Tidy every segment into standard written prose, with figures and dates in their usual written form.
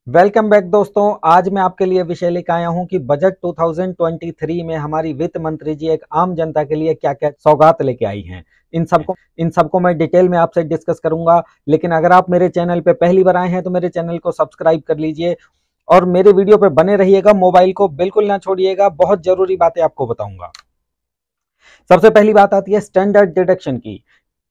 Welcome back दोस्तों। आज मैं आपके लिए विषय लेकर आया हूं कि बजट 2023 में हमारी वित्त मंत्री जी एक आम जनता के लिए क्या क्या सौगात लेके आई हैं। इन सबको मैं डिटेल में आपसे डिस्कस करूंगा। लेकिन अगर आप मेरे चैनल पे पहली बार आए हैं तो मेरे चैनल को सब्सक्राइब कर लीजिए और मेरे वीडियो पे बने रहिएगा। मोबाइल को बिल्कुल ना छोड़िएगा, बहुत जरूरी बातें आपको बताऊंगा। सबसे पहली बात आती है स्टैंडर्ड डिडक्शन की।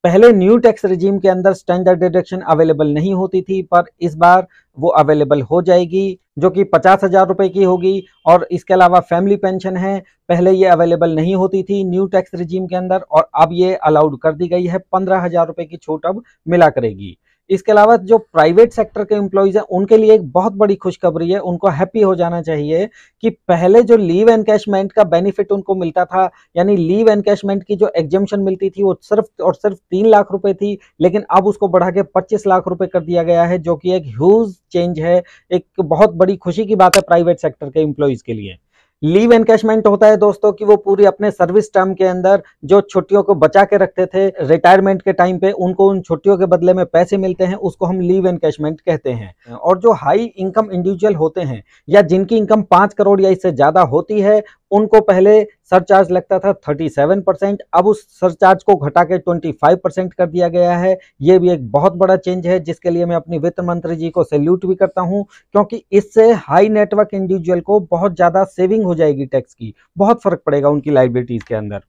पहले न्यू टैक्स रिजीम के अंदर स्टैंडर्ड डिडक्शन अवेलेबल नहीं होती थी, पर इस बार वो अवेलेबल हो जाएगी, जो कि 50,000 रुपए की होगी। और इसके अलावा फैमिली पेंशन है, पहले ये अवेलेबल नहीं होती थी न्यू टैक्स रिजीम के अंदर, और अब ये अलाउड कर दी गई है। 15,000 रुपए की छूट अब मिला करेगी। इसके अलावा जो प्राइवेट सेक्टर के एम्प्लॉइज हैं उनके लिए एक बहुत बड़ी खुशखबरी है, उनको हैप्पी हो जाना चाहिए कि पहले जो लीव एनकैशमेंट का बेनिफिट उनको मिलता था, यानी लीव एनकैशमेंट की जो एग्जम्पशन मिलती थी वो सिर्फ और सिर्फ 3 लाख रुपए थी, लेकिन अब उसको बढ़ा के 25 लाख रुपए कर दिया गया है, जो कि एक ह्यूज चेंज है। एक बहुत बड़ी खुशी की बात है प्राइवेट सेक्टर के एम्प्लॉइज के लिए। लीव एनकैशमेंट होता है दोस्तों कि वो पूरी अपने सर्विस टर्म के अंदर जो छुट्टियों को बचा के रखते थे रिटायरमेंट के टाइम पे, उनको उन छुट्टियों के बदले में पैसे मिलते हैं, उसको हम लीव एनकैशमेंट कहते हैं। और जो हाई इनकम इंडिविजुअल होते हैं या जिनकी इनकम 5 करोड़ या इससे ज्यादा होती है, उनको पहले सरचार्ज लगता था 37%, अब उस सरचार्ज को घटा के 25% कर दिया गया है। ये भी एक बहुत बड़ा चेंज है, जिसके लिए मैं अपनी वित्त मंत्री जी को सैल्यूट भी करता हूं, क्योंकि इससे हाई नेटवर्क इंडिविजुअल को बहुत ज्यादा सेविंग हो जाएगी, टैक्स की बहुत फर्क पड़ेगा उनकी लाइबिलिटीज के अंदर।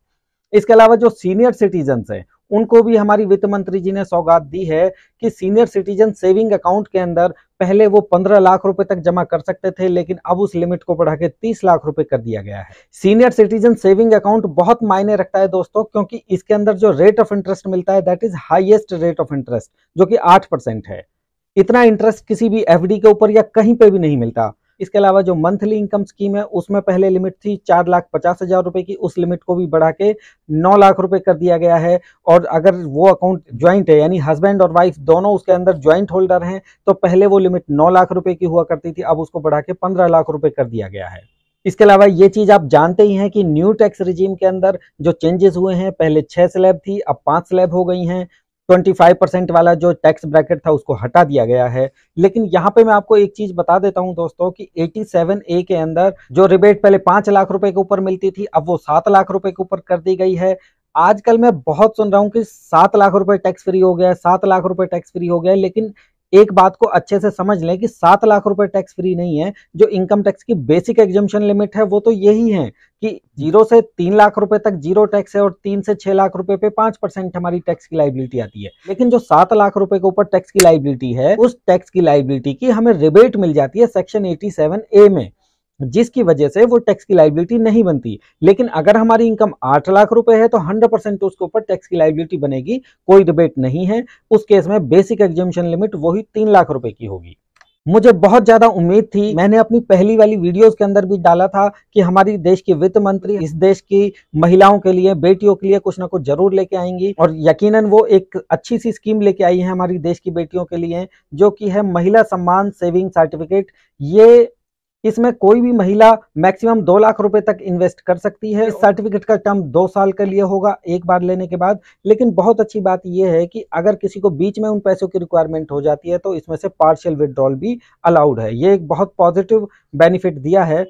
इसके अलावा जो सीनियर सिटीजन है उनको भी हमारी वित्त मंत्री जी ने सौगात दी है कि सीनियर सिटीजन सेविंग अकाउंट के अंदर पहले वो 15 लाख रुपए तक जमा कर सकते थे, लेकिन अब उस लिमिट को बढ़ा के 30 लाख रुपए कर दिया गया है। सीनियर सिटीजन सेविंग अकाउंट बहुत मायने रखता है दोस्तों, क्योंकि इसके अंदर जो रेट ऑफ इंटरेस्ट मिलता है that is highest rate of interest, जो कि 8% है। इतना इंटरेस्ट किसी भी एफडी के ऊपर या कहीं पे भी नहीं मिलता। इसके अलावा जो मंथली इनकम स्कीम है उसमें पहले लिमिट थी 4,50,000 रुपए की, उस लिमिट को भी बढ़ा के 9 लाख रुपए कर दिया गया है। और अगर वो अकाउंट ज्वाइंट है, यानी हस्बैंड और वाइफ दोनों उसके अंदर ज्वाइंट होल्डर हैं, तो पहले वो लिमिट 9 लाख रुपए की हुआ करती थी, अब उसको बढ़ा के 15 लाख रुपए कर दिया गया है। इसके अलावा ये चीज आप जानते ही हैं कि न्यू टैक्स रिजीम के अंदर जो चेंजेस हुए हैं, पहले 6 स्लैब थी, अब 5 स्लैब हो गई हैं। 25% वाला जो टैक्स ब्रैकेट था उसको हटा दिया गया है। लेकिन यहाँ पे मैं आपको एक चीज बता देता हूँ दोस्तों कि 87A के अंदर जो रिबेट पहले 5 लाख रुपए के ऊपर मिलती थी, अब वो 7 लाख रुपए के ऊपर कर दी गई है। आजकल मैं बहुत सुन रहा हूँ कि 7 लाख रुपए टैक्स फ्री हो गया, 7 लाख रुपए टैक्स फ्री हो गया, लेकिन एक बात को अच्छे से समझ लें कि 7 लाख रुपए टैक्स फ्री नहीं है। जो इनकम टैक्स की बेसिक एग्जम्पशन लिमिट है वो तो यही है कि 0 से 3 लाख रुपए तक जीरो टैक्स है, और 3 से 6 लाख रुपए पे 5% हमारी टैक्स की लाइबिलिटी आती है। लेकिन जो 7 लाख रुपए के ऊपर टैक्स की लाइबिलिटी है, उस टैक्स की लाइबिलिटी की हमें रिबेट मिल जाती है सेक्शन 87A में, जिसकी वजह से वो टैक्स की लाइबिलिटी नहीं बनती। लेकिन अगर हमारी इनकम 8 लाख रुपए है तो 100% उसके ऊपर टैक्स की लाइबिलिटी बनेगी, कोई रिबेट नहीं है। उस केस में बेसिक एग्जम्पशन लिमिट वही 3 लाख रुपए की होगी। मुझे बहुत ज्यादा उम्मीद थी, मैंने अपनी पहली वाली वीडियोस के अंदर भी डाला था कि हमारी देश की वित्त मंत्री इस देश की महिलाओं के लिए, बेटियों के लिए कुछ ना कुछ जरूर लेके आएंगी, और यकीनन वो एक अच्छी सी स्कीम लेके आई है हमारी देश की बेटियों के लिए, जो कि है महिला सम्मान सेविंग सर्टिफिकेट। ये इसमें कोई भी महिला मैक्सिमम 2 लाख रुपए तक इन्वेस्ट कर सकती है। इस सर्टिफिकेट का टर्म 2 साल के लिए होगा एक बार लेने के बाद। लेकिन बहुत अच्छी बात यह है कि अगर किसी को बीच में उन पैसों की रिक्वायरमेंट हो जाती है तो इसमें से पार्शियल विड्रॉल भी अलाउड है। ये एक बहुत पॉजिटिव बेनिफिट दिया है,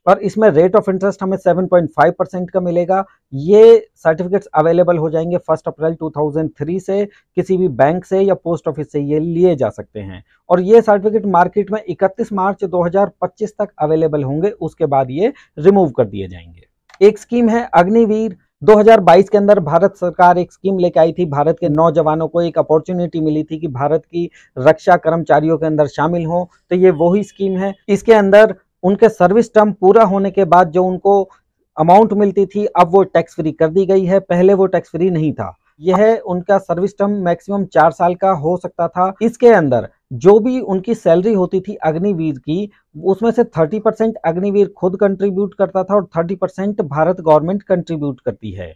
और इसमें रेट ऑफ इंटरेस्ट हमें 7.5% का मिलेगा। ये सर्टिफिकेट्स अवेलेबल हो जाएंगे 1 अप्रैल 2003 से, किसी भी बैंक से या पोस्ट ऑफिस से ये लिए जा सकते हैं। और ये सर्टिफिकेट मार्केट में 31 मार्च 2025 तक अवेलेबल होंगे, उसके बाद ये रिमूव कर दिए जाएंगे। एक स्कीम है अग्निवीर। 2022 के अंदर भारत सरकार एक स्कीम लेके आई थी, भारत के नौजवानों को एक अपॉर्चुनिटी मिली थी कि भारत की रक्षा कर्मचारियों के अंदर शामिल हो, तो ये वही स्कीम है। इसके अंदर उनके सर्विस टर्म पूरा होने के बाद जो उनको अमाउंट मिलती थी, अब वो टैक्स फ्री कर दी गई है, पहले वो टैक्स फ्री नहीं था। यह उनका सर्विस टर्म मैक्सिमम 4 साल का हो सकता था। इसके अंदर जो भी उनकी सैलरी होती थी अग्निवीर की, उसमें से 30% अग्निवीर खुद कंट्रीब्यूट करता था और 30% भारत गवर्नमेंट कंट्रीब्यूट करती है।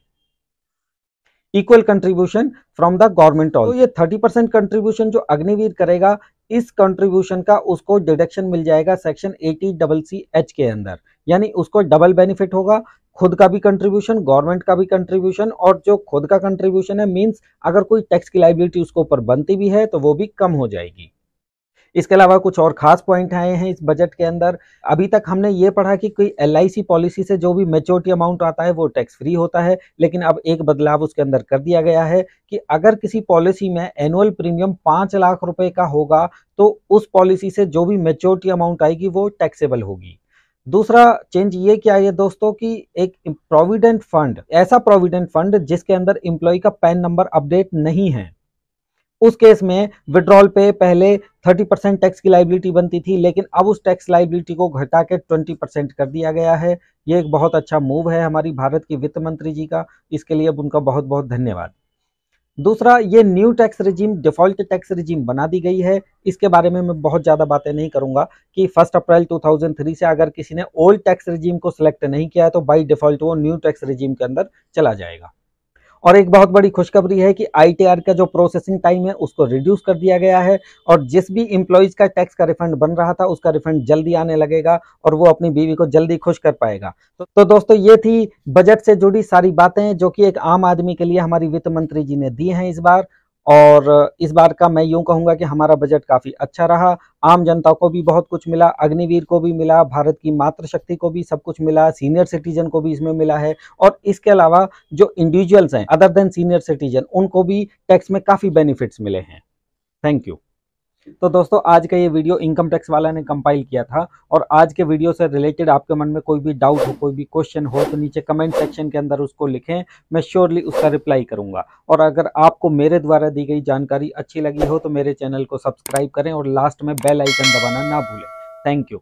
Equal contribution from the government also. तो ये 30% कंट्रीब्यूशन जो अग्निवीर करेगा, इस कंट्रीब्यूशन का उसको डिडक्शन मिल जाएगा सेक्शन 80CC(H) के अंदर, यानी उसको डबल बेनिफिट होगा, खुद का भी कंट्रीब्यूशन, गवर्नमेंट का भी कंट्रीब्यूशन। और जो खुद का कंट्रीब्यूशन है मींस अगर कोई टैक्स की लायबिलिटी उसके ऊपर बनती भी है तो वो भी कम हो जाएगी। इसके अलावा कुछ और खास पॉइंट आए हैं इस बजट के अंदर। अभी तक हमने ये पढ़ा कि कोई LIC पॉलिसी से जो भी मैच्योरिटी अमाउंट आता है वो टैक्स फ्री होता है, लेकिन अब एक बदलाव उसके अंदर कर दिया गया है कि अगर किसी पॉलिसी में एनुअल प्रीमियम 5 लाख रुपए का होगा तो उस पॉलिसी से जो भी मैच्योरिटी अमाउंट आएगी वो टैक्सेबल होगी। दूसरा चेंज ये क्या है दोस्तों कि एक प्रोविडेंट फंड, ऐसा प्रोविडेंट फंड जिसके अंदर एम्प्लॉय का पैन नंबर अपडेट नहीं है, उस केस में विड्रॉल पे पहले 30% टैक्स की लाइबिलिटी बनती थी, लेकिन अब उस टैक्स लाइबिलिटी को घटा के 20% कर दिया गया है। ये एक बहुत अच्छा मूव है हमारी भारत की वित्त मंत्री जी का, इसके लिए अब उनका बहुत बहुत धन्यवाद। दूसरा, ये new tax regime default tax regime बना दी गई है। इसके बारे में मैं बहुत ज़्यादा बातें नहीं करूंगा कि 1 अप्रैल 2003 से अगर किसी ने ओल्ड टैक्स रिजीम को सिलेक्ट नहीं किया है तो बाई डिफॉल्ट वो न्यू टैक्स रिजीम के अंदर चला जाएगा। और एक बहुत बड़ी खुशखबरी है कि ITR का जो प्रोसेसिंग टाइम है उसको रिड्यूस कर दिया गया है और जिस भी एम्प्लॉइज का टैक्स का रिफंड बन रहा था उसका रिफंड जल्दी आने लगेगा और वो अपनी बीवी को जल्दी खुश कर पाएगा। तो दोस्तों, ये थी बजट से जुड़ी सारी बातें जो कि एक आम आदमी के लिए हमारी वित्त मंत्री जी ने दी हैं इस बार। और इस बार का मैं यूं कहूंगा कि हमारा बजट काफी अच्छा रहा। आम जनता को भी बहुत कुछ मिला, अग्निवीर को भी मिला, भारत की मातृशक्ति को भी सब कुछ मिला, सीनियर सिटीजन को भी इसमें मिला है। और इसके अलावा जो इंडिविजुअल्स हैं अदर देन सीनियर सिटीजन, उनको भी टैक्स में काफी बेनिफिट्स मिले हैं। Thank you. तो दोस्तों, आज का ये वीडियो इनकम टैक्स वाला ने कंपाइल किया था और आज के वीडियो से रिलेटेड आपके मन में कोई भी डाउट हो, कोई भी क्वेश्चन हो तो नीचे कमेंट सेक्शन के अंदर उसको लिखें, मैं श्योरली उसका रिप्लाई करूंगा। और अगर आपको मेरे द्वारा दी गई जानकारी अच्छी लगी हो तो मेरे चैनल को सब्सक्राइब करें और लास्ट में बेल आइकन दबाना ना भूलें। Thank you.